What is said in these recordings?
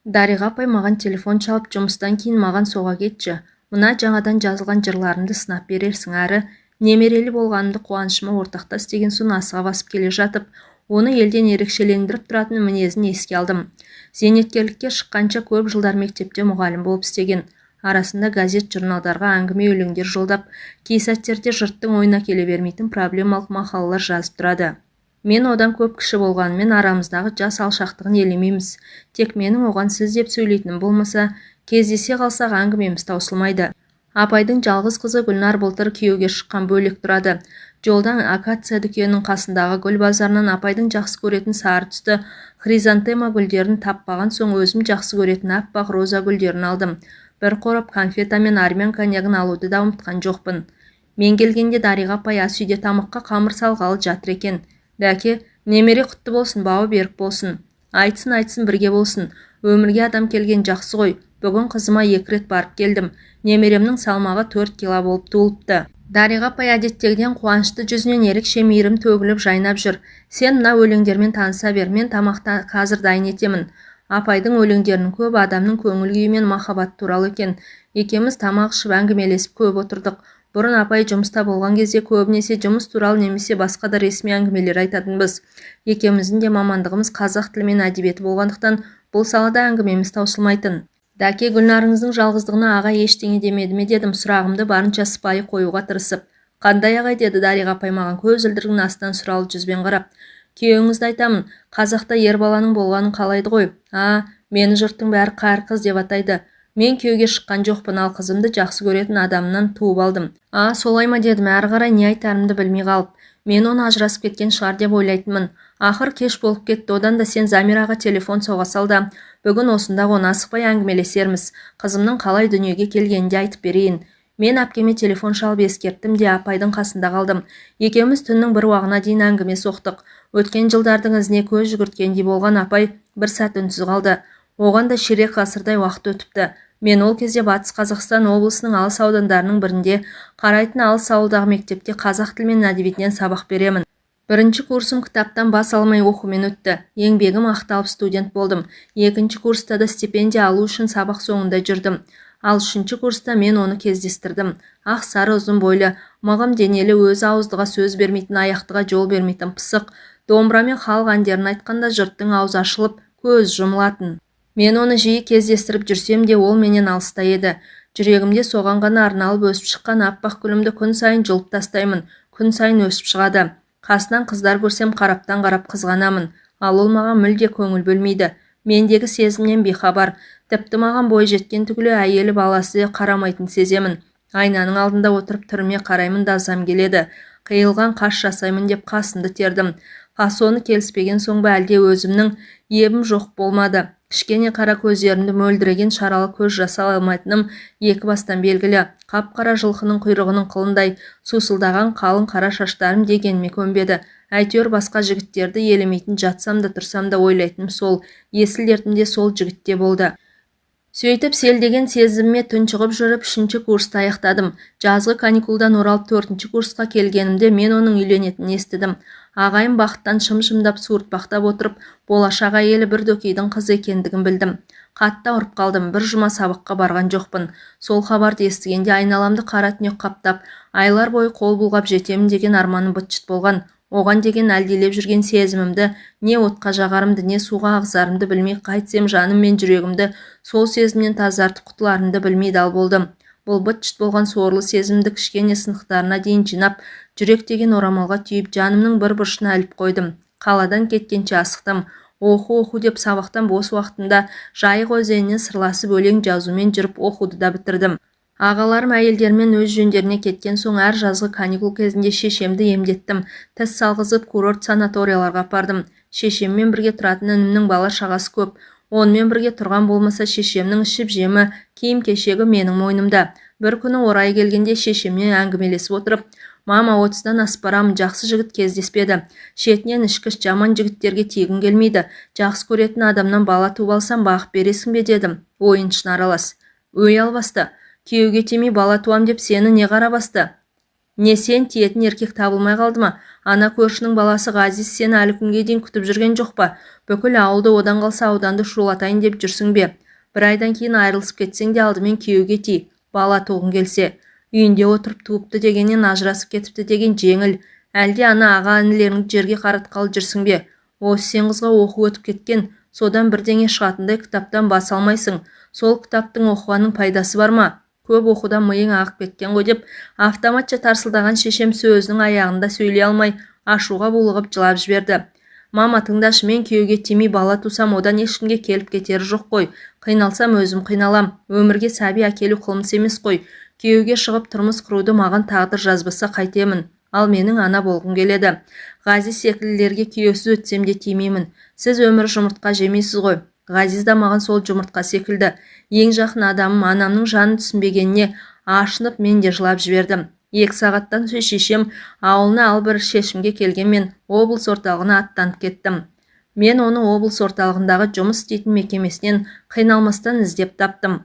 Дариға апай маған телефон шалып, жұмыстан кейін маған соға кетші. Мына жаңадан жазылған жырларымды сынап берерсің әрі. Немерелі болғанымды қуанышыма ортақтас деген соң асыға басып келе жатып, оны елден ерекшелендіріп тұратын мінезін еске алдым. Зейнеткерлікке шыққанша көп жылдар мектепте мұғалім болып істеген. Арасында газет-журналдарға әңгіме өлеңдер жолдап, кей сәттерде жұрттың ойына келе бермейтін проблемалық мақалалар жазып тұрады. Мен одан көп кіші болғанымен арамыздағы жас алшақтығын елемейміз. Тек менің оған сіз деп сөйлейтінім болмаса, кездесе қалсақ әңгімеміз таусылмайды. Апайдың жалғыз қызы Гүлнар былтыр күйеуге шыққан, бөлек тұрады. Жолдан акация дүкенінің қасындағы гүл базарынан апайдың жақсы көретін сары түсті хризантема гүлдерін таппаған соң өзім жақсы көретін аппақ роза гүлдерін алдым. Бір қорап конфета мен армян коньягын алуды да ұмытқан жоқпын. Мен келгенде Дариға апай ас үйде тамаққа қамыр салғалы жатыр екен. Дәке, немере құтты болсын, бауы берік болсын. Айтсын бірге болсын. Өмірге адам келген жақсы ғой. Бүгін қызыма 2 рет барып келдім. Немеремнің салмағы 4 кило болып туылыпты. Дариға апай әдеттегіден қуанышты жүзінен ерекше мейірім төгіліп жайнап жүр. Сен мына өлеңдермен таныса бер, мен тамақта қазір дайын етемін. Апайдың өлеңдерінің көп адамның көңіл күйі мен махаббат туралы екен. Екеуміз тамақ ішіп әңгімелесіп көп отырдық. Бұрын апай жұмыста болған кезде көбінесе жұмыс туралы немесе басқа да ресми әңгімелер айтатынбыз. Екеуміздің де мамандығымыз қазақ тілі мен әдебиеті болғандықтан бұл салада әңгімеміз таусылмайтын. Дәке, Гүлнарыңыздың жалғыздығына аға ештеңе демеді ме дедім, сұрағымды барынша сыпайы қоюға тырысып. Қандай ағай, деді Дариға апай маған көзілдірігінің астынан сұралы жүзбен қарап. Күйеуіңізді айтамын, қазақта ер баланың болғанын қалайды ғой. Мені жұрттың бәрі қайыр қыз деп атайды. Мен күйеуге шыққан жоқпын, ал қызымды жақсы көретін адамнан туып алдым. Солай ма дедім, әрі қарай не айтарымды білмей қалып. Мен оны ажырасып кеткен шығар деп ойлайтынмын. Ақыр кеш болып кетті, одан да сен Замираға телефон соға салда. Бүгін осында ғона асықпай әңгімелесерміз. Қызымның қалай дүниеге келгенде айтып берейін. Мен әпкеме телефон шалып ескерттім де апайдың қасында қалдым. Екеуміз түннің бір уағына дейін әңгіме соқтық. Өткен жылдардың ізіне көз жүгірткендей болған апай бір сәт үнсіз қалды. Оған да ширек ғасырдай уақыт өтіпті. Мен ол кезде Батыс Қазақстан облысының алыс аудандарының бірінде қарайтын алыс ауылдағы мектепте қазақ тілі мен әдебиетінен сабақ беремін. Бірінші курсым кітаптан бас алмай оқумен өтті. Еңбегім ақталып студент болдым. Екінші курста да стипендия алу үшін сабақ соңында жүрдім. Ал үшінші курста мен оны кездестірдім. Ақ сары ұзын бойлы, мығым денелі, өзі ауыздыға сөз бермейтін, аяқтыға жол бермейтін пысық, домбырамен халық әндерін айтқанда жұрттың аузы ашылып, көз жұмылатын. Мен оны жиі кездестіріп жүрсем де ол менен алыста еді. Жүрегімде соған ғана арналып өсіп шыққан аппақ гүлімді күн сайын жұлып тастаймын, күн сайын өсіп шығады. Қасынан қыздар көрсем қараптан қарап қызғанамын, ал ол маған мүлде көңіл бөлмейді. Мендегі сезімнен бейхабар, тіпті маған бой жеткен түгілі әйелі баласы қарамайтын сеземін. Айнаның алдында отырып түріме қараймын да азам келеді. Қиылған қаш жасаймын деп қасымды тердім. Фасоны келіспеген соң ба әлде өзімнің ебім жоқ болмады. Кішкене қара көздерімді мөлдіреген шаралы көз жасай алмайтыным екі бастан белгілі. Қап-қара жылқының құйрығының қылындай сусылдаған қалың қара шаштарым дегенме көнбеді. Әйтеуір басқа жігіттерді елемейтін, жатсам да тұрсам да ойлайтыным сол, есіл дертімде сол жігітте болды. Сөйтіп селдеген сезіміме тұншығып жүріп 3-ші курсты аяқтадым. Жазғы каникулдан оралып 4-ші курсқа келгенімде мен оның үйленетінін естідім. Ағайым бақыттан шым-шымдап суыртпақтап отырып, болашақ әйелі бір дөкейдің қызы екендігін білдім. Қатты ауырып қалдым, бір жұма сабаққа барған жоқпын. Сол хабарды естігенде айналамды қара түнек қаптап, айлар бойы қол бұлғап жетемін деген арманым быт-шыт болған. Оған деген әлдилеп жүрген сезімімді, не отқа жағарымды, не суға ағызарымды білмей қайтсем жаным мен жүрегімді сол сезімнен тазартып құтыларымды білмей дал болдым. Бұл быт-шыт болған сорлы сезімді кішкене сынықтарына дейін жинап, жүрек деген орамалға түйіп, жанымның бір бұрышына іліп қойдым. Қаладан кеткенше асықтым. Оқу деп сабақтан бос уақытында Жайық өзеніне сырласып өлең жазумен жүріп оқуды да бітірдім. Ағаларым әйелдермен өз жөндеріне кеткен соң әр жазғы каникул кезінде шешемді емдеттім. Тіс салғызып курорт санаторияларға апардым. Шешеммен бірге тұратын інімнің бала шағасы көп. Онымен бірге тұрған болмаса шешемнің ішіп жемі, киім кешегі менің мойнымда. Бір күні орайы келгенде шешеммен әңгімелесіп отырып, мама 30-дан асып барамын, жақсы жігіт кездеспеді. Шетінен ішкіш жаман жігіттерге тегін келмейді. Жақсы көретін адамнан бала туып алсам бағып бересің бе дедім. Ойыншын аралас. Өй албасты. Күйеуге тимей бала туам деп сені не қара басты? Не сен тиетін еркек табылмай қалды ма? Ана көршінің баласы Ғазиз сені әлі күнге дейін күтіп жүрген жоқ па? Бүкіл ауылды, одан қалса ауданды шулатайын деп жүрсің бе? Бір айдан кейін айырылысып кетсең де алдымен күйеуге ти. Бала туғың келсе. Үйінде отырып туыпты дегеннен ажырасып кетіпті деген жеңіл. Әлде ана аға-інілеріңді жерге қаратқалы жүрсің бе? Осы сен қызға оқу өтіп кеткен, содан бірдеңе шығатындай кітаптан бас алмайсың. Сол кітаптың оқығанның пайдасы бар ма? Көп оқудан миың ағып кеткен ғой деп автоматша тарсылдаған шешем сөзінің аяғында сөйлей алмай ашуға булығып жылап жіберді. Мама, тыңдашы, мен күйеуге тимей бала тусам, одан ешкімге келіп кетері жоқ қой. Қиналсам өзім қиналам. Өмірге сәби әкелу қылмыс емес қой. Күйеуге шығып тұрмыс құруды маған тағдыр жазбаса қайтемін. Ал менің ана болғым келеді. Ғазиз секілділерге күйеусіз өтсем де тимеймін. Сіз өмір жұмыртқа жемейсіз ғой. Ғазиз да маған сол жұмыртқа секілді. Ең жақын адамым, анамның жанын түсінбегеніне ашынып мен де жылап жібердім. 2 сағаттан соң шешем ауылына ал бір шешімге келгенмен облыс орталығына аттанып кеттім. Мен оны облыс орталығындағы жұмыс істейтін мекемесінен қиналмастан іздеп таптым.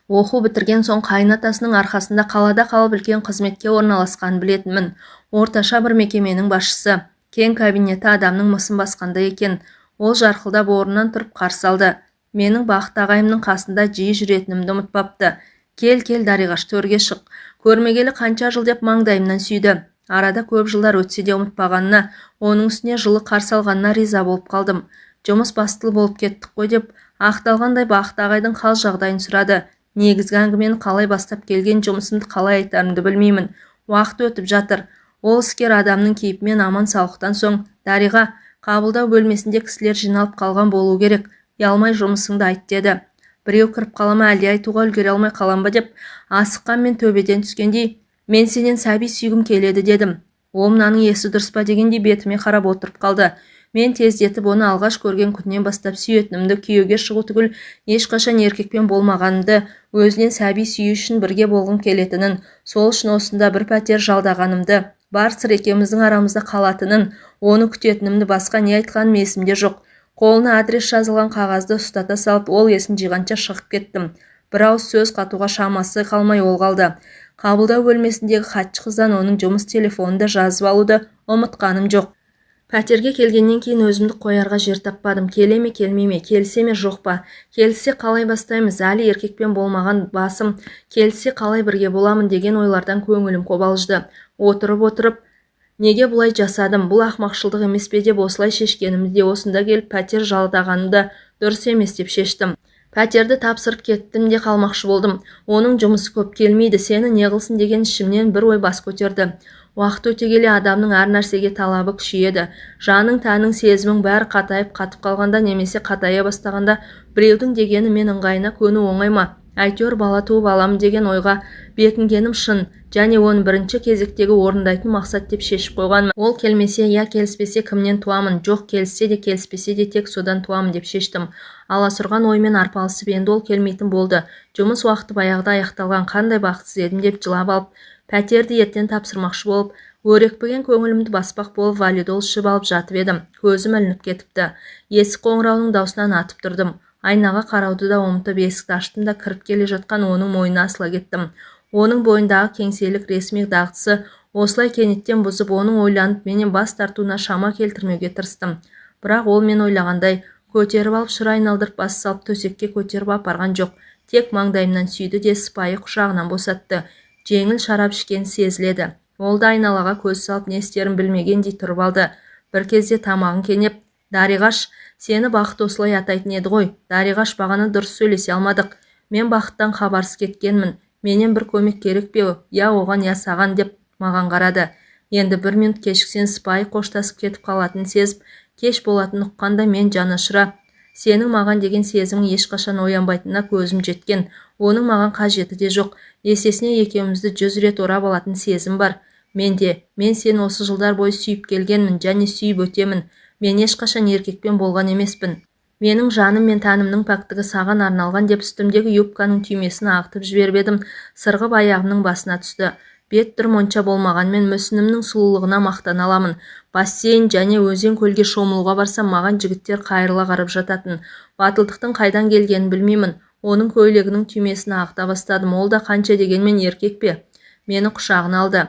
Оқу бітірген соң қайынатасының арқасында қалада қалып үлкен қызметке орналасқанын білетінмін. Орташа бір мекеменің басшысы. Кең кабинеті адамның мысын басқанда екен. Ол жарқылдап орнынан тұрып қарсы алды. Менің бақыт ағайымның қасында жиі жүретінімді ұмытпапты. Кел, Дариғаш, төрге шық. Көрмегелі қанша жыл деп маңдайымнан сүйді. Арада көп жылдар өтсе де ұмытпағанына, оның үстіне жылы қарсы алғанына риза болып қалдым. Жұмыс бастылы болып кеттік қой деп ақталғандай бақыт ағайдың хал жағдайын сұрады. Негізгі әңгімені қалай бастап келген, жұмысымды қалай айтарымды білмеймін. Уақыт өтіп жатыр. Ол іскер адамның кейіпімен аман саулықтан соң, Дариға, қабылдау бөлмесінде кісілер жиналып қалған болу керек. Ұялмай жұмысыңды айт деді. Біреу кіріп қалама, әлде айтуға үлгере алмай қалам ба деп асыққан мен төбеден түскендей, мен сенен сәби сүйгім келеді дедім. Ол мынаның есі дұрыс па дегендей бетіме қарап отырып қалды. Мен тездетіп оны алғаш көрген күннен бастап сүйетінімді, күйеуге шығу түгіл ешқашан еркекпен болмағанымды, өзінен сәби сүю үшін бірге болғым келетінін, сол үшін осында бір пәтер жалдағанымды, бар сыр екеуміздің арамызда қалатынын, оны күтетінімді, басқа не айтқаным есімде жоқ. Қолына адрес жазылған қағазды ұстата салып, ол есін жиғанша шығып кеттім. Бір ауыз сөз қатуға шамасы қалмай ол қалды. Қабылдау бөлмесіндегі хатшы қыздан оның жұмыс телефонында жазып алуды ұмытқаным жоқ. Пәтерге келгеннен кейін өзімді қоярға жер таппадым. Келе ме, келмей ме, келсе ме, жоқ па? Келсе қалай бастаймыз? Әлі еркекпен болмаған басым. Келсе қалай бірге боламын деген ойлардан көңілім қобалжыды. Отырып, неге бұлай жасадым? Бұл ақмақшылдық емес пе деп осылай шешкенімді де, осында келіп пәтер жалдағанымды дұрыс емес деп шештім. Пәтерді тапсырып кеттім де қалмақшы болдым. Оның жұмысы көп, келмейді, сені не қылсын деген ішімнен бір ой бас көтерді. Уақыт өте келе адамның әр нәрсеге талабы күшейеді. Жаның, тәнің, сезімің бәрі қатайып қатып қалғанда, немесе қатая бастағанда біреудің дегені мен ыңғайына көну оңай ма? Әйтеуір бала туып аламын деген ойға бекінгенім шын, және оны бірінші кезектегі орындайтын мақсат деп шешіп қойғанмын. Ол келмесе я келіспесе кімнен туамын? Жоқ, келіссе де келіспесе де тек содан туамын деп шештім. Аласұрған оймен арпалысып, енді ол келмейтін болды. Жұмыс уақыты баяғыда аяқталған, қандай бақытсыз едім деп жылап алып, пәтерді ертең тапсырмақшы болып, өрекпіген көңілімді баспақ болып валидол ішіп алып жатып едім. Көзім ілініп кетіпті. Есік қоңырауының даусынан атып тұрдым. Айнаға қарауды да ұмытып есікті аштым да кіріп келе жатқан оның мойнына асыла кеттім. Оның бойындағы кеңселік ресми дағдысы осылай кенеттен бұзып, оның ойланып менен бас тартуына шама келтірмеуге тырыстым. Бірақ ол мен ойлағандай көтеріп алып шыр айналдырып бас салып төсекке көтеріп апарған жоқ. Тек маңдайымнан сүйді де сыпайы құшағынан босатты. Жеңіл шарап ішкен сезіледі. Ол да айналаға көз салып не істерін білмегендей тұрып алды. Бір кезде тамағын кенеп, Дариғаш, сені бақыт осылай атайтын еді ғой. Дариғаш, бағана дұрыс сөйлесе алмадық. Мен бақыттан хабарсыз кеткенмін. Менен бір көмек керек пе? Я оған, я саған деп маған қарады. Енді бір минут кешіксен сыпайы қоштасып кетіп қалатын сезіп, кеш болатын ұққанда мен жанашыра, сенің маған деген сезімің ешқашан оянбайтынына көзім жеткен. Оның маған қажеті де жоқ. Есесіне екеумізді 100 рет орап алатын сезім бар. Мен сені осы жылдар бойы сүйіп келгенмін және сүйіп өтемін. Мен ешқашан еркекпен болған емеспін. Менің жаным мен тәнімнің пәктігі саған арналған деп үстімдегі юбканың түймесін ағытып жіберіп едім. Сырғып аяғымның басына түсті. Бет түр монша болмағанмен мүсінімнің сұлулығына мақтана аламын. Бассейн және өзен көлге шомылуға барсам, маған жігіттер қайырыла қарап жататын. Батылдықтың қайдан келгенін білмеймін. Оның көйлегінің түймесін ағыта бастадым. Ол да қанша дегенмен еркек пе? Мені құшағына алды.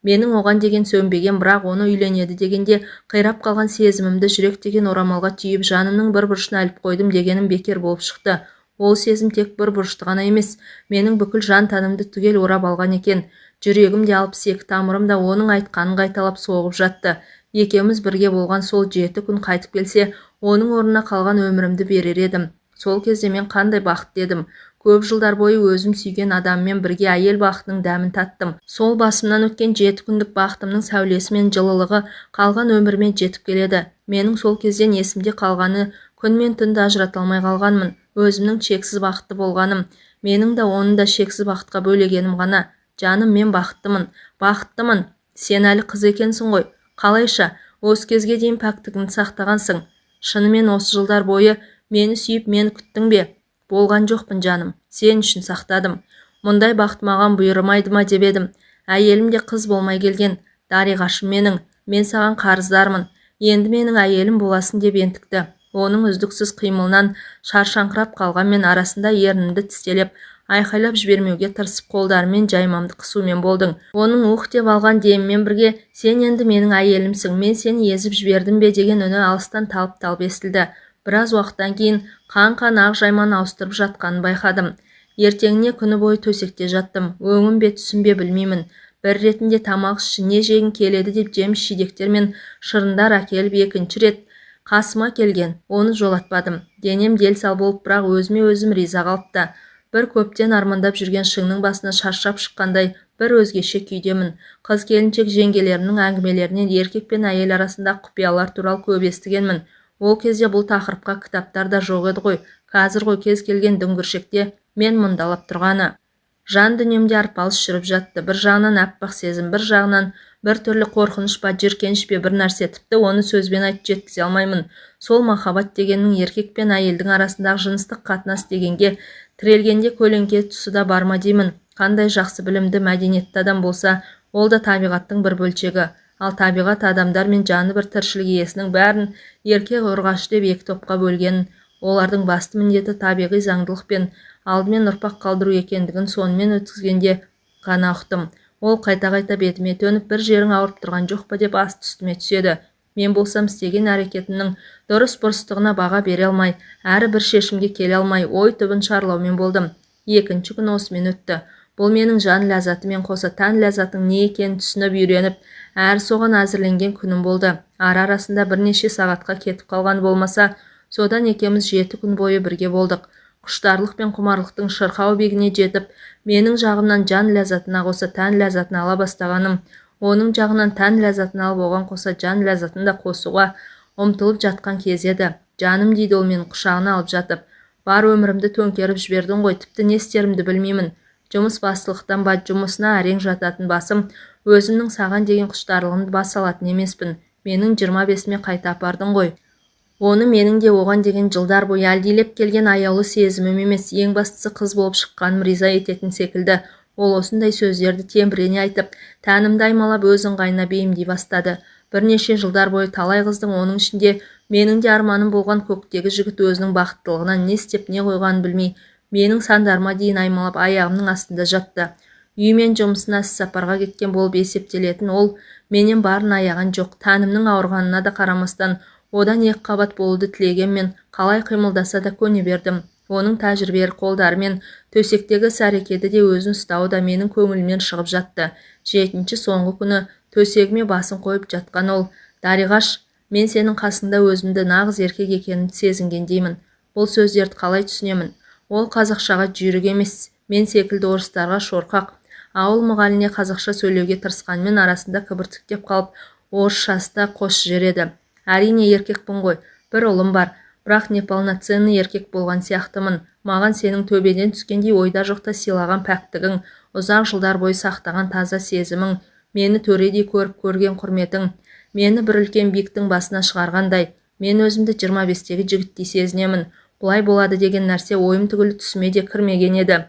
Менің оған деген сөнбеген, бірақ оны үйленеді дегенде қирап қалған сезімімді жүрек деген орамалға түйіп жанымның бір бұрышына іліп қойдым дегенім бекер болып шықты. Ол сезім тек бір бұрышты ғана емес, менің бүкіл жан тәнімді түгел орап алған екен. Жүрегім де 62 тамырым да оның айтқанын қайталап соғып жатты. Екеуміз бірге болған сол 7 күн қайтып келсе, оның орнына қалған өмірімді берер едім. Сол кезде мен қандай бақытты едім. Көп жылдар бойы өзім сүйген адаммен бірге әйел бақытының дәмін таттым. Сол басымнан өткен 7 күндік бақытымның сәулесі мен жылылығы қалған өмірмен жетіп келеді. Менің сол кезден есімде қалғаны күн мен түнді ажырата алмай қалғанмын. Өзімнің шексіз бақытты болғаным, менің де оның да шексіз бақытқа бөлегенім ғана. Жаным, мен бақыттымын, бақыттымын. Сен әлі қыз екенсің ғой. Қалайша, осы кезге дейін пәктігіңді сақтағансың. Шынымен осы жылдар бойы мені сүйіп, мені күттің бе? Болған жоқпын жаным, сен үшін сақтадым. Мұндай бақыт маған бұйырмайды ма деп едім. Әйелім де қыз болмай келген. Дариғашым менің, мен саған қарыздармын. Енді менің әйелім боласын деп ентікті. Оның үздіксіз қимылынан шаршаңқырап қалғанмен арасында ернімді тістелеп, айқайлап жібермеуге тырысып қолдарымен жаймамды қысумен болдың. Оның деп алған демімен бірге, сен енді менің әйелімсің, мен сені езіп жібердім бе деген үні алыстан талып-талып естілді. Біраз уақыттан кейін қан ақ жайманы ауыстырып жатқанын байқадым. Ертеңіне күні бойы төсекте жаттым. Өңім бе түсім бе білмеймін. Бір ретінде тамақ іші не жегің келеді деп жеміс жидектер мен шырындар әкеліп, екінші рет қасыма келген. Оны жолатпадым. Денем дел-сал болып, бірақ өзіме өзім риза қалыпты. Бір көптен армандап жүрген шыңның басына шаршап шыққандай бір өзгеше күйдемін. Қыз келіншек жеңгелерінің әңгімелерінен еркек пен әйел арасында құпиялар туралы көп естігенмін. Ол кезде бұл тақырыпқа кітаптар да жоқ еді ғой. Қазір ғой кез келген дүңгіршекте мен мұндалап тұрғаны. Жан дүниемде арпалыс жүріп жатты. Бір жағынан аппақ сезім, бір жағынан бір түрлі қорқыныш па, жиіркеніш пе бір нәрсе, тіпті оны сөзбен айтып жеткізе алмаймын. Сол махаббат дегеннің еркек пен әйелдің арасындағы жыныстық қатынас дегенге тірелгенде көлеңке тұсы да бар ма деймін. Қандай жақсы білімді, мәдениетті адам болса, ол да табиғаттың бір бөлшегі. Ал табиғат адамдар мен жаны бір тіршілік иесінің бәрін еркек ұрғашы деп екі топқа бөлгенін, олардың басты міндеті табиғи заңдылық пен алдымен ұрпақ қалдыру екендігін сонымен өткізгенде ғана ұқтым. Ол қайта-қайта бетіме төніп, бір жерің ауырып тұрған жоқ па деп асты-үстіме түседі. Мен болсам істеген әрекетімнің дұрыс-бұрыстығына баға бере алмай, әрі бір шешімге келе алмай, ой түбін шарлаумен болдым. Екінші күн осымен өтті. Бұл менің жан ләззатымен қоса тән ләззатың не екенін түсініп үйреніп, әрі соған әзірленген күнім болды. Арасында бірнеше сағатқа кетіп қалған болмаса, содан екеуміз 7 күн бойы бірге болдық. Құштарлық пен құмарлықтың шырқау биігіне жетіп, менің жағымнан жан ләззатына қоса тән ләззатын ала бастағаным, оның жағынан тән ләззатын алып оған қоса жан ләззатын да қосуға ұмтылып жатқан кез еді. Жаным дейді ол мені құшағына алып жатып. Бар өмірімді төңкеріп жібердің ғой, тіпті не істерімді білмеймін. Жұмыс бастылықтан ба, жұмысына әрең жататын басым, өзімнің саған деген құштарлығымды баса алатын емеспін. Менің 25-ме қайта апардың ғой. Оны менің де оған деген жылдар бойы әлдилеп келген аяулы сезімім емес, ең бастысы қыз болып шыққаным риза ететін секілді. Ол осындай сөздерді темірене айтып, тәнімді аймалап өз ыңғайына бейімдей бастады. Бірнеше жылдар бойы талай қыздың, оның ішінде менің де арманым болған көктегі жігіт өзінің бақыттылығынан не істеп не қойғанын білмей, менің сандарыма дейін аймалап аяғымның астында жатты. Үй мен жұмысына іссапарға кеткен болып есептелетін ол менен барын аяған жоқ. Тәнімнің ауырғанына да қарамастан, одан екі қабат болуды тілегенмен қалай қимылдаса да көне бердім. Оның тәжірибелі қолдары мен төсектегі іс-әрекеті де өзін ұстауы да менің көңілімнен шығып жатты. 7-ші соңғы күні төсегіме басын қойып жатқан ол: Дариғаш, мен сенің қасында өзімді нағыз еркек екенімді сезінгендеймін. Бұл сөздерді қалай түсінемін? Ол қазақшаға жүйрік емес, мен секілді орыстарға шорқақ. Ауыл мұғаліне қазақша сөйлеуге тырысқанмен арасында кібіртіктеп қалып, орысшасы да қос жереді. Әрине еркекпін ғой, бір ұлым бар, бірақ неполноценный еркек болған сияқтымын. Маған сенің төбеден түскендей ойда жоқта сыйлаған пәктігің, ұзақ жылдар бойы сақтаған таза сезімің, мені төредей көріп көрген құрметің, мені бір үлкен биіктің басына шығарғандай, мен өзімді 25-тегі жігіттей сезінемін. Бұлай болады деген нәрсе ойым түгілі түсіме де кірмеген еді.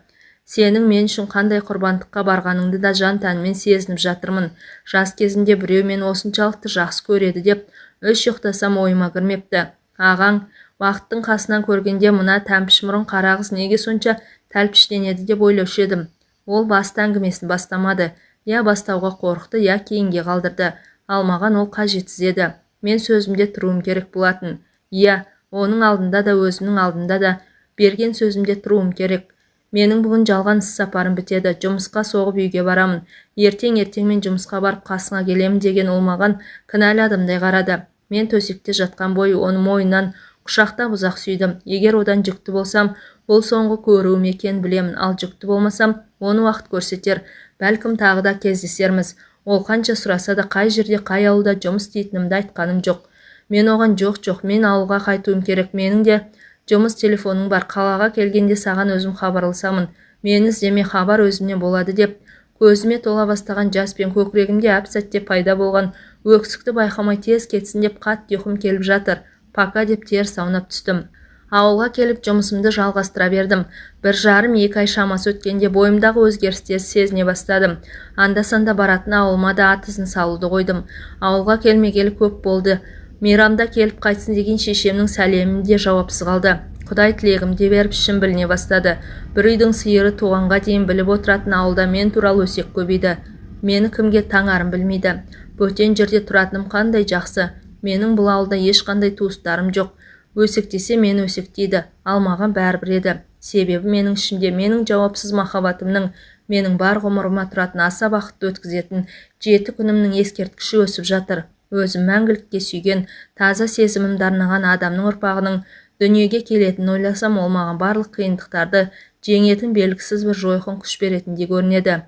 Сенің мен үшін қандай құрбандыққа барғаныңды да жан тәнмен сезініп жатырмын. Жас кезінде біреу мені осыншалықты жақсы көреді деп үш ұйықтасам ойыма кірмепті. Ағаң бақыттың қасынан көргенде мына тәмпіш мұрын қара қыз неге сонша тәлпіштенеді деп ойлаушы едім. Ол басты әңгімесін бастамады. Я бастауға қорықты, я кейінге қалдырды. Ал маған ол қажетсіз еді. Мен сөзімде тұруым керек болатын. Иә, оның алдында да, өзімнің алдында да берген сөзімде тұруым керек. Менің бүгін жалған іс сапарым бітеді. Жұмысқа соғып үйге барамын. Ертең мен жұмысқа барып қасыңа келемін деген ол маған кінәлі адамдай қарады. Мен төсекте жатқан бойы оны мойнынан құшақтап ұзақ сүйдім. Егер одан жүкті болсам, бұл соңғы көруім екенін білемін. Ал жүкті болмасам, оны уақыт көрсетер. Бәлкім тағы да кездесерміз. Ол қанша сұраса да қай жерде, қай ауылда жұмыс істейтінімді айтқаным жоқ. Мен оған жоқ, мен ауылға қайтуым керек. Менің де жұмыс телефоның бар. Қалаға келгенде саған өзім хабарласамын. Мені іздеме, хабар өзімнен болады деп көзіме тола бастаған жас пен көкірегімде әп-сәтте пайда болған өксікті байқамай тез кетсін деп қатты ұйқым келіп жатыр. Пока деп теріс аунап түстім. Ауылға келіп жұмысымды жалғастыра бердім. 1,5-2 ай шамасы өткенде бойымдағы өзгерістерді сезіне бастадым. Анда-санда баратын ауылыма да ат ізін салуды қойдым. Ауылға келмегелі көп болды. Мейрамда келіп қайтсын деген шешемнің сәлемі де жауапсыз қалды. Құдай тілегімде беріп ішім біліне бастады. Бір үйдің сиыры туғанға дейін біліп отыратын ауылда мен туралы өсек көбейді. Мені кімге таңарым білмейді. Бөтен жерде тұратыным қандай жақсы. Менің бұл ауылда ешқандай туыстарым жоқ. Өсектесе мені өсектейді, ал маған бәрібір еді. Себебі менің ішімде менің жауапсыз махаббатымның, менің бар ғұмырыма тұратын аса бақытты өткізетін 7 күнімнің ескерткіші өсіп жатыр. Өзім мәңгілікке сүйген, таза сезімімді арнаған адамның ұрпағының дүниеге келетінін ойласам, ол маған барлық қиындықтарды жеңетін белгісіз бір жойқын күш беретіндей көрінеді.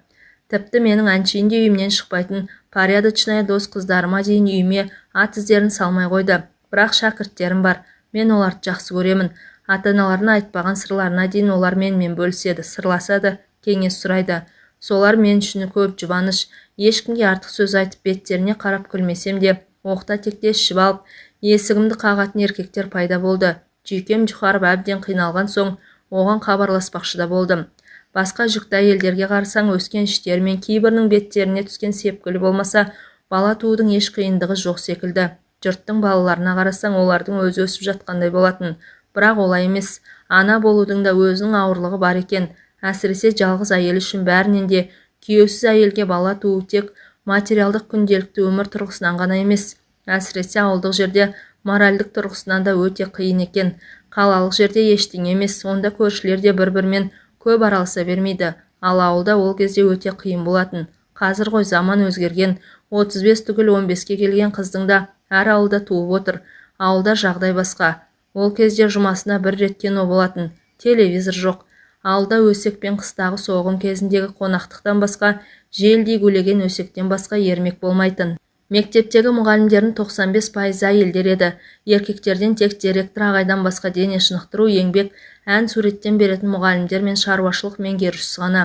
Тіпті менің әншейінде үйімнен шықпайтын порядочная дос қыздарыма дейін үйіме ат іздерін салмай қойды. Бірақ шәкірттерім бар. Мен оларды жақсы көремін. Ата-аналарына айтпаған сырларына дейін олар менімен бөліседі, сырласады, кеңес сұрайды. Солар мен үшін көп жұбаныш. Ешкімге артық сөз айтып беттеріне қарап күлмесем де, оқта-текте ішіп алып, есігімді қағатын еркектер пайда болды. Жүйкем жұқарып әбден қиналған соң, оған хабарласпақшы да болдым. Басқа жүкті әйелдерге қарасаң, өскен іштерімен кейбірінің беттеріне түскен сепкілі болмаса, бала туудың еш қиындығы жоқ секілді. Жұрттың балаларына қарасаң, олардың өзі өсіп жатқандай болатын. Бірақ олай емес. Ана болудың да өзінің ауырлығы бар екен. Әсіресе жалғыз әйел үшін бәрінен де күйеусіз әйелге бала туу тек материалдық күнделікті өмір тұрғысынан ғана емес. Әсіресе ауылдық жерде моральдық тұрғысынан да өте қиын екен. Қалалық жерде ештеңе емес, онда көршілер де бір-бірімен көп араласа бермейді. Ал ауылда ол кезде өте қиын болатын. Қазір ғой заман өзгерген. 35 түгіл 15-ке келген қыздың да әр ауылда туып отыр. Ауылда жағдай басқа. Ол кезде жұмасына бір рет кино болатын. Телевизор жоқ. Ауылда өсек пен қыстағы соғым кезіндегі қонақтықтан басқа, желдей гулеген өсектен басқа ермек болмайтын. Мектептегі мұғалімдердің 95% әйелдер еді. Еркектерден тек директор ағайдан басқа дене шынықтыру, еңбек, ән суреттен беретін мұғалімдер мен шаруашылық меңгерушісі ғана.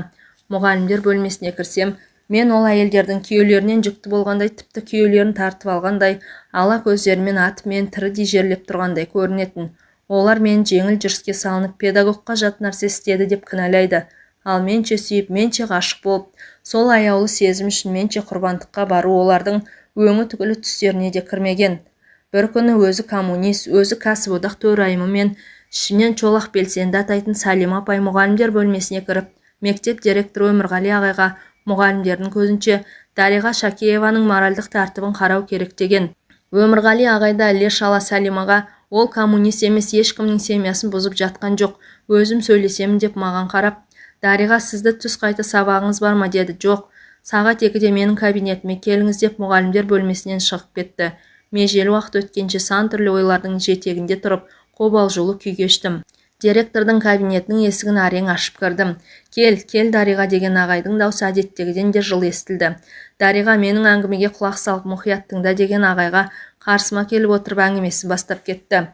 Мұғалімдер бөлмесіне кірсем, мен ол әйелдердің күйеулерінен жүкті болғандай, тіпті күйеулерін тартып алғандай, ала көздерімен атып мен тірідей жерлеп тұрғандай көрінетін. Олар мен жеңіл жүріске салынып, педагогқа жат нәрсе істеді деп кінәлайды. Ал менше сүйіп, менше ғашық болып, сол аяулы сезім үшін менше құрбандыққа бару олардың өңі түгілі түстеріне де кірмеген. Бір күні өзі коммунист, өзі кәсіподақ төрайымы мен ішімнен чолақ белсенді атайтын Салима апай мұғалімдер бөлмесіне кіріп, мектеп директоры Өмірғали ағайға мұғалімдердің көзінше Дариға Шакееваның моральдық тәртібін қарау керек деген. Өмірғали ағайда іле-шала Салимаға, ол коммунист емес, ешкімнің семьясын бұзып жатқан жоқ, өзім сөйлесемін деп маған қарап, Дариға, сізді түс қайта сабағыңыз бар ма деді. Жоқ, сағат 2-де менің кабинетіме келіңіз деп мұғалімдер бөлмесінен шығып кетті. Межелі уақыт өткенше сан түрлі ойлардың жетегінде тұрып, қобалжулы күй кештім. Директордың кабинетінің есігін әрең ашып кірдім. Кел, Дариға деген ағайдың даусы әдеттегіден де жылы естілді. Дариға, менің әңгімеге құлақ салып мұқият тыңда деген ағайға қарсыма келіп отырып әңгімесін бастап кетті.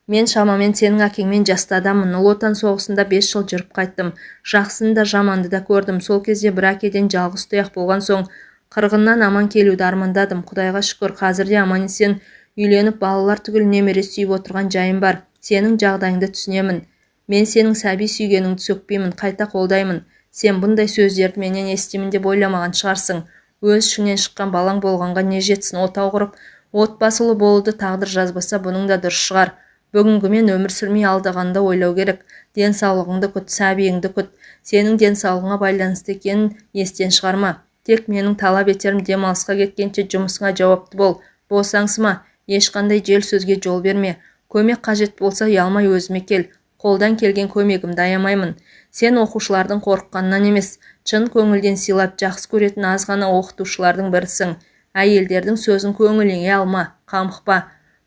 Мен шамамен сенің әкеңмен жасты адаммын. Ұлы Отан соғысында 5 жыл жүріп қайттым. Жақсыны да жаманды да көрдім. Сол кезде бір әкеден жалғыз тұяқ болған соң қырғыннан аман келуді армандадым. Құдайға шүкір, қазірде аман есен үйленіп, балалар түгіл немере сүйіп отырған жайым бар. Сенің жағдайыңды түсінемін. Мен сенің сәби сүйгеніңді сөкпеймін, қайта қолдаймын. Сен бұндай сөздерді менен естимін деп ойламаған шығарсың. Өз ішіңнен шыққан балаң болғанға не жетсін, отау құрып, отбасылы болуды тағдыр жазбаса, бұның да дұрыс шығар. Бүгінгімен өмір сүрмей алдағанда ойлау керек. Денсаулығыңды күт, сәбиіңді күт. Сенің денсаулығыңа байланысты екенін естен шығарма. Тек менің талап етерім демалысқа кеткенше жұмысыңа жауапты бол. Босаңсыма, ешқандай жел сөзге жол берме. Көмек қажет болса ұялмай өзіме кел. Қолдан келген көмегімді аямаймын. Сен оқушылардың қорыққанынан емес, шын көңілден сыйлап жақсы көретін аз ғана оқытушылардың бірісің. Әйелдердің сөзін көңіліңе алма, қамықпа.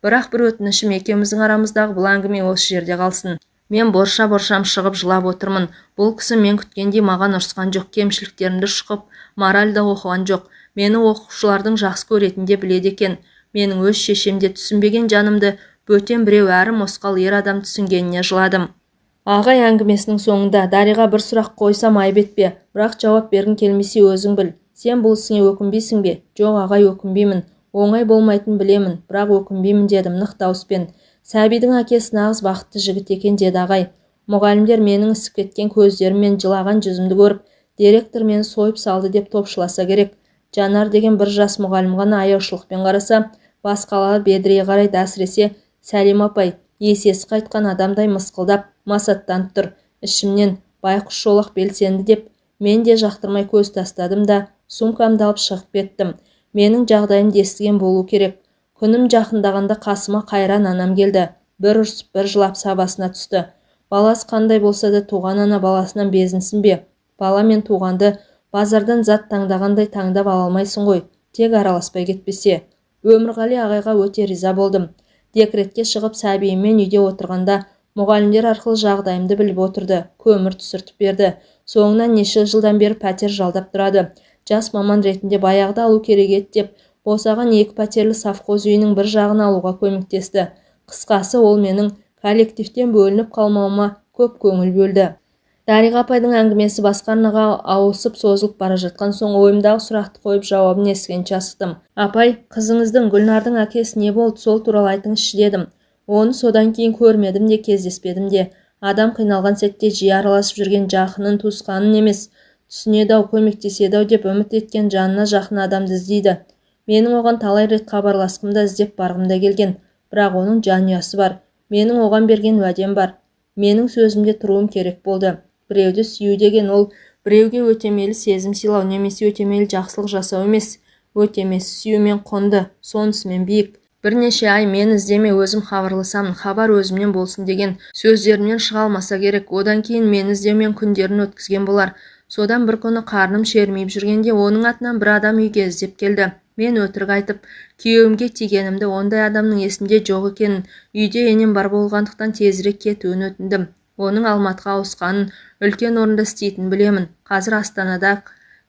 Бірақ бір өтінішім, екеуміздің арамыздағы бұл әңгіме осы жерде қалсын. Мен борша-боршам шығып жылап отырмын. Бұл кісі мен күткендей маған ұрысқан жоқ, кемшіліктерімді шұқып, моральда оқыған жоқ. Мені оқушылардың жақсы көретін де біледі екен. Менің өз шешемде түсінбеген жанымды бөтен біреу әрі мосқал ер адам түсінгеніне жыладым. Ағай әңгімесінің соңында Дариға бір сұрақ қойсам айып етпе, бірақ жауап бергің келмесе өзің біл. Сен бұл ісіңе өкінбейсің бе? Жоқ ағай, өкінбеймін. Оңай болмайтын білемін, бірақ өкінбеймін дедім нық дауыспен. Сәбидің әкесі нағыз бақытты жігіт екен деді ағай. Мұғалімдер менің ісіп кеткен көздерім мен жылаған жүзімді көріп, директор мені сойып салды деп топшыласа керек. Жанар деген бір жас мұғалім ғана аяушылықпен қараса, басқалары бедірейе қарайды. Әсіресе Сәлим апай есесі қайтқан адамдай мысқылдап, масаттанып тұр. Ішімнен байқұс шолақ белсенді деп мен де жақтырмай көз тастадым да сумкамды алып шығып кеттім. Менің жағдайымды естіген болу керек. Күнім жақындағанда қасыма Қайран анам келді. Бір ұрсып, бір жылап сабасына түсті. Баласы қандай болса да туған ана баласынан безінсін бе? Бала мен туғанды базардан зат таңдағандай таңдап ала алмайсың ғой, тек араласпай кетпесе. Өмірғали ағайға өте риза болдым. Декретке шығып сәбиіммен үйде отырғанда мұғалімдер арқылы жағдайымды біліп отырды, көмір түсіртіп берді. Соңынан неше жылдан бері пәтер жалдап тұрады. Жас маман ретінде баяғыда алу керек еді деп, босаған 2 пәтерлі совхоз үйінің бір жағын алуға көмектесті. Қысқасы, ол менің коллективтен бөлініп қалмауыма көп көңіл бөлді. Дариға апайдың әңгімесі басқа арнаға ауысып созылып бара жатқан соң ойымдағы сұрақты қойып жауабын естігенше асықтым. Апай, қызыңыздың Гүлнардың әкесі не болды, сол туралы айтыңызшы дедім. Оны содан кейін көрмедім де кездеспедім де. Адам қиналған сәтте жиі араласып жүрген жақынын, туысқанын емес, түсінеді-ау, көмектеседі-ау деп үміт еткен жанына жақын адамды іздейді. Менің оған талай рет хабарласқым да, іздеп барғым да келген. Бірақ оның жанұясы бар. Менің оған берген уәдем бар. Менің сөзімде тұруым керек болды. Біреуді сүю деген ол біреуге өтемелі сезім сыйлау немесе өтемелі жақсылық жасау емес. Өтемесі сүюмен құнды, сонысымен биік. Бірнеше ай мен іздеме, өзім хабарласамын, хабар өзімнен болсын деген сөздерімнен шыға алмаса керек. Одан кейін мен іздеумен күндерін өткізген болар. Содан бір күні қарным шермейіп жүргенде оның атынан бір адам үйге іздеп келді. Мен өтірік айтып, күйеуімге тигенімді, ондай адамның есімде жоқ екенін, үйде енем бар болғандықтан тезірек кетуін өтіндім. Оның Алматыға ауысқанын, үлкен орында істейтінін білемін. Қазір Астанада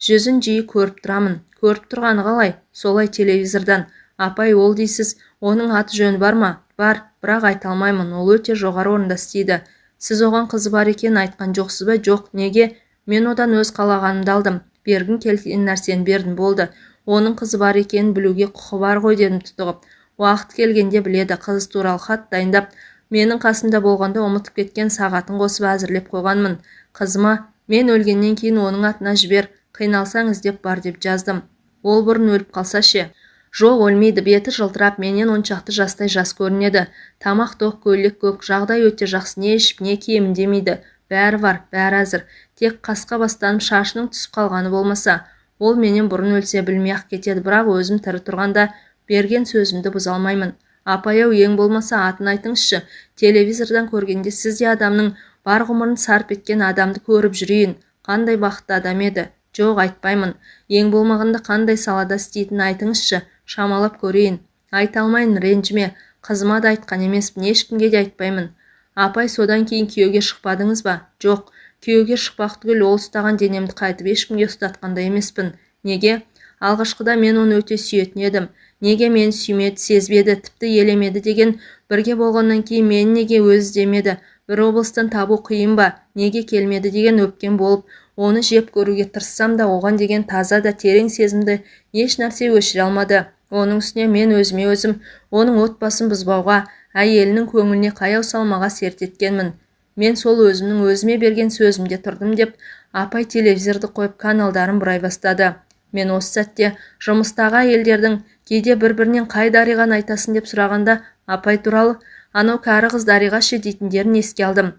жүзін жиі көріп тұрамын. Көріп тұрғаны қалай? Солай телевизордан. Апай, ол дейсіз, оның аты жөні бар ма? Бар, бірақ айта алмаймын. Ол өте жоғары орында істейді. Сіз оған қызы бар екенін айтқан жоқсыз ба? Жоқ, неге? Мен одан өз қалағанымды алдым. Бергін келген нәрсені бердім, болды. Оның қызы бар екенін білуге құқы бар ғой дедім тұтығып. Уақыт келгенде біледі. Қыз туралы хат дайындап, менің қасымда болғанда ұмытып кеткен сағатын қосып әзірлеп қойғанмын. Қызыма, мен өлгеннен кейін оның атына жібер, қиналсаң іздеп бар деп жаздым. Ол бұрын өліп қалса ше? Жоқ, өлмейді. Беті жылтырап, менен 10 шақты жастай жас көрінеді. Тамақ тоқ, көйлек көк, жағдай өте жақсы, не ішіп, не киемін демейді. Бәрі бар, бәрі әзір. Тек қасқа бастанып шашының түсіп қалғаны болмаса. Ол менен бұрын өлсе білмей-ақ кетеді, бірақ өзім тірі тұрғанда берген сөзімді бұза алмаймын. Апай-ау, ең болмаса атын айтыңызшы. Телевизордан көргенде сіз де адамның бар ғұмырын сарп еткен адамды көріп жүрейін. Қандай бақытты адам еді. Жоқ, айтпаймын. Ең болмағанда қандай салада істейтінін айтыңызшы. Шамалап көрейін. Айта алмайын, ренжіме. Қызыма да айтқан емеспін, ешкімге де айтпаймын. Апай, содан кейін күйеуге шықпадыңыз ба? Жоқ, күйеуге шықпақ түгіл, ол ұстаған денемді қайтып ешкімге ұстатқандай емеспін. Неге? Алғашқыда мен оны өте сүйетін едім. Неге мені сүймеді, сезбеді, тіпті елемеді деген, бірге болғаннан кейін мені неге өзі іздемеді? Бір облыстан табу қиын ба? Неге келмеді деген өпкен болып, оны жеп көруге тырыссам да, оған деген таза да терең сезімді еш нәрсе өшіре алмады. Оның үстіне мен өзіме өзім, оның отбасын бұзбауға, әйелінің көңіліне қаяу салмаға серт еткенмін. Мен сол өзімнің өзіме берген сөзімде тұрдым деп, апай телевизорды қойып каналдарын бұрай бастады. Мен осы сәтте жұмыстағы әйелдердің кейде бір-бірінен қай Дариғаны айтасын деп сұрағанда, апай туралы анау кәрі қыз Дариға ше дейтіндерін еске алдым.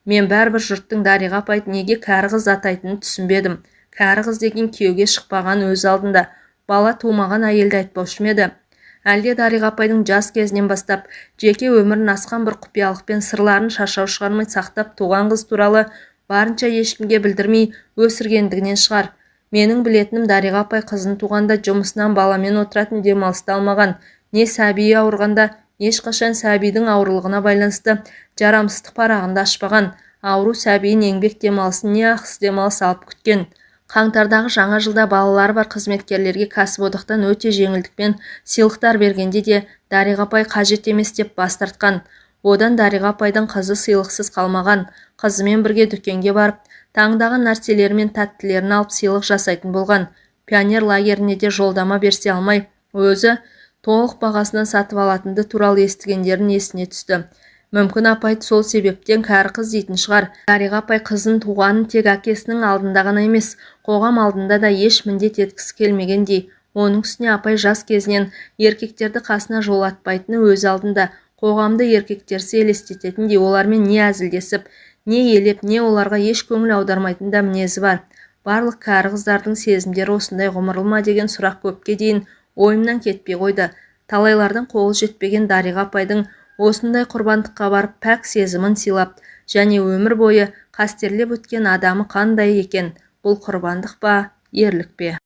Мен бәрібір жұрттың Дариға апайды неге кәрі қыз атайтынын түсінбедім. кәрі қыз деген күйеуге шықпаған өз алдында, бала тумаған әйелді айтпаушы ма еді? Әлде Дариға апайдың жас кезінен бастап жеке өмірін асқан бір құпиялықпен сырларын шашау шығармай сақтап туған қыз туралы барынша ешкімге білдірмей өсіргендігінен шығар. Менің білетінім Дариға апай қызын туғанда жұмысынан баламен отыратын демалысты алмаған, не сәбиі ауырғанда ешқашан сәбидің ауырлығына байланысты жарамсыздық парағында ашпаған, ауру сәбиін еңбек демалысын не ақысы демалыс алып күткен. Қаңтардағы жаңа жылда балалары бар қызметкерлерге кәсіподақтан өте жеңілдікпен сыйлықтар бергенде де Дариға апай қажет емес деп бас тартқан. Одан Дариға апайдың қызы сыйлықсыз қалмаған, қызымен бірге дүкенге барып, таңдаған нәрселері мен тәттілерін алып сыйлық жасайтын болған. Пионер лагеріне де жолдама берсе алмай, өзі толық бағасынан сатып алатынды туралы естігендерін есіне түсті. Мүмкін апайды сол себептен кәрі қыз дейтін шығар. Дариға апай қызын туғанын тек әкесінің алдында ғана емес, қоғам алдында да еш міндет еткісі келмегендей. Оның үстіне апай жас кезінен еркектерді қасына жолатпайтыны өз алдында, қоғамды еркектерсі елестететіндей, олармен не әзілдесіп, не елеп, не оларға еш көңіл аудармайтын да мінезі бар. Барлық кәрі қыздардың сезімдері осындай ғұмырлы ма деген сұрақ көпке дейін ойымнан кетпей қойды. Талайлардың қолы жетпеген Дариға апайдың осындай құрбандыққа барып пәк сезімін сыйлап, және өмір бойы қастерлеп өткен адамы қандай екен? Бұл құрбандық па, ерлік пе?